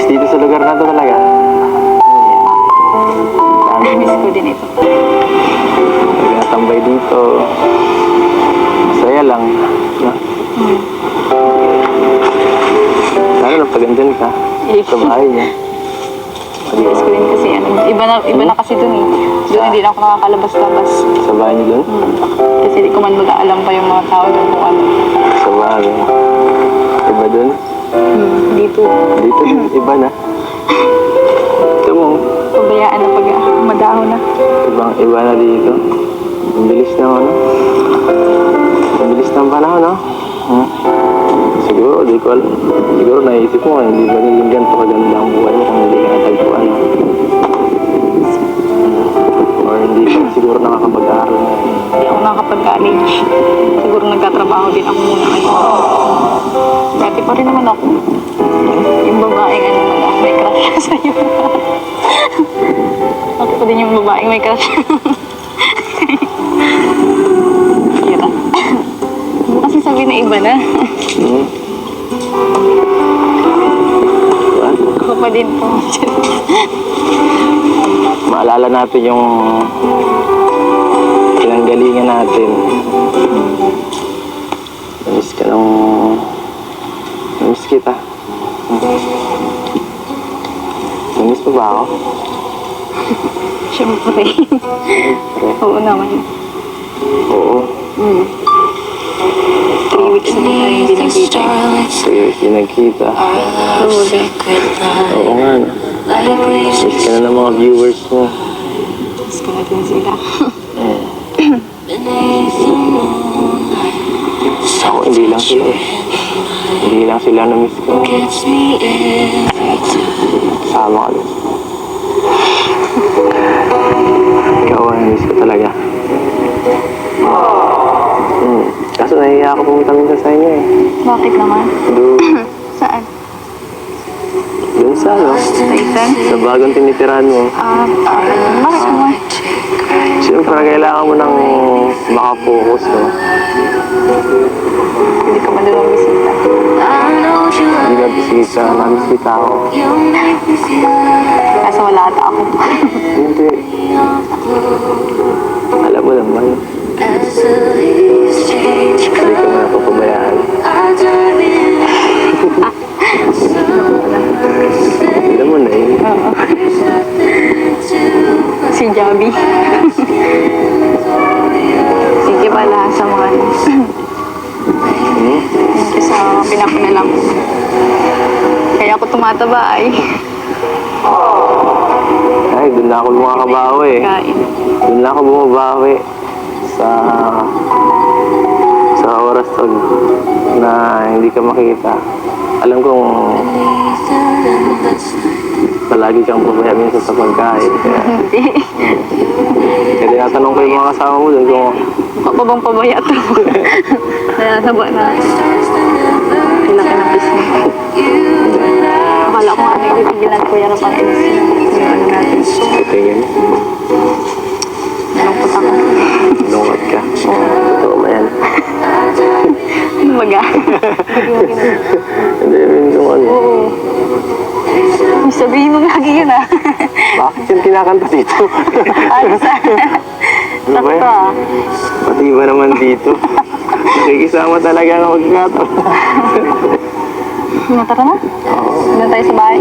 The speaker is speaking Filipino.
Dito sa lugar na to talaga. Miss ko din ito. Natambay dito. Masaya lang. No? Lalo na pag andyan ka. Sa bahay niya. Miss ko din kasi iba na kasi dun eh. Doon hindi na ako nakakalabas-labas. Sa bahay niyo dun? Kasi di ko man mag-aalam pa yung mga tao doon kung ano. Sa bahay. Iba dun? Dito. Dito din. Iba na. Ito mo. Pabayaan na pag madahon na. Iba na dito. Ang bilis ng ano. Ang bilis ng panahon, no? Siguro, di ko alam. Siguro naisip mo, hindi ba naging ganito kaganda ang buhay mo kung hindi ka natagpuan, no? Or hindi ka siguro nakakapag-aaral na. Hindi ako nakakapag-college. Siguro nagkatrabaho din ako muna ngayon. Dati pa rin naman ako. Yung babaeng may crush sa'yo. Ako pa din yung babaeng may crush. Kira. Ano kasi sabi na iba na? Ako pa din po. Maalala natin yung pinanggalingan natin. Namiss ka nung... Namiss kita. Namiss mo ba ako? Siyempre. Oo naman. Oo. 3 weeks na tayo hindi nagkita. 3 weeks din nagkita. Oo din. Oo nga. Miss ka na ng mga viewers mo. Miss ko na din sila. Ako, hindi lang sila eh. Hindi lang sila na-miss ko. Sama ka din. Ikaw, na-miss ko talaga. Kaso nahiya ako pumunta minsan sa inyo eh. Bakit naman? Doon Saan? sa ano? Sa isan? Sa bagong tinitirahan mo. Bakit naman? Siyempre, kailangan mo ng makapokus, no? Hindi ka malulang bisita. Hindi na bisita, namiss kita ako. Kaso wala ata ako. Hindi. Alam mo naman. Hindi ko na napapabayaan. Alam mo na yun. Oo. Si Javi. Sige pala sa mga sa pinapanalang ko. Kaya ako tumataba ay. Ay, doon na ako bumakabawi eh. Kain. Doon na ako bumabawi sa oras na hindi ka makita. Alam kong palagi kang pabaya minsan sa pagkain. Hindi. Kaya tinatanong ko yung mga kasama mo doon kung Bang pabaya to. Nanasaba na. Laki ng pisngi. Akala ko nga nagtigilan ko yan pang yung ano natin. titingin. Nalungkot ako. Lungat ka. Totoo ba yan? Ano baga? Hindi, yung ano. Oo. Sabihin mo lagi yun ah. Bakit yung kinakanta dito? Ayos ah. Ano ba yan? Sakto ah. Pati ba naman dito? Nakikisama talaga ang magkakataon. Tara na? Doon tayo sa bahay.